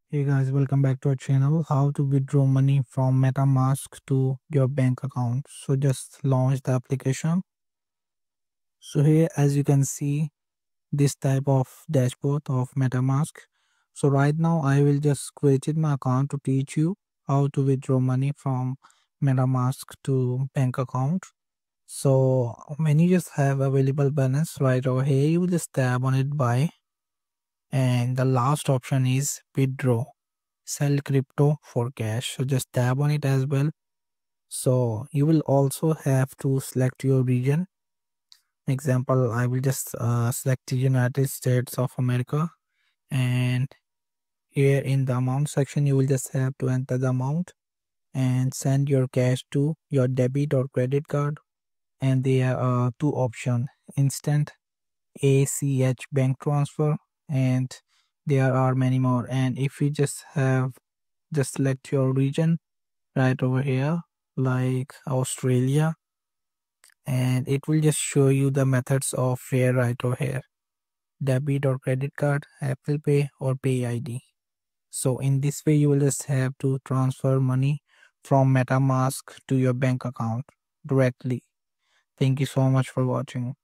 Hey guys, welcome back to our channel. How to withdraw money from MetaMask to your bank account. So just launch the application. So here, as you can see, this type of dashboard of MetaMask. So right now I will just create my account to teach you how to withdraw money from MetaMask to bank account. So when you just have available balance right over here, you will just tap on it buy, and the last option is withdraw. Sell crypto for cash, so just tap on it as well. So you will also have to select your region. Example, I will just select the United States of America, and here in the amount section you will just have to enter the amount and send your cash to your debit or credit card. And there are two options: instant ACH bank transfer, and there are many more. And if you just select your region right over here, like Australia, and it will just show you the methods of pay right over here: debit or credit card, Apple Pay, or Pay ID. So in this way you will just have to transfer money from MetaMask to your bank account directly. Thank you so much for watching.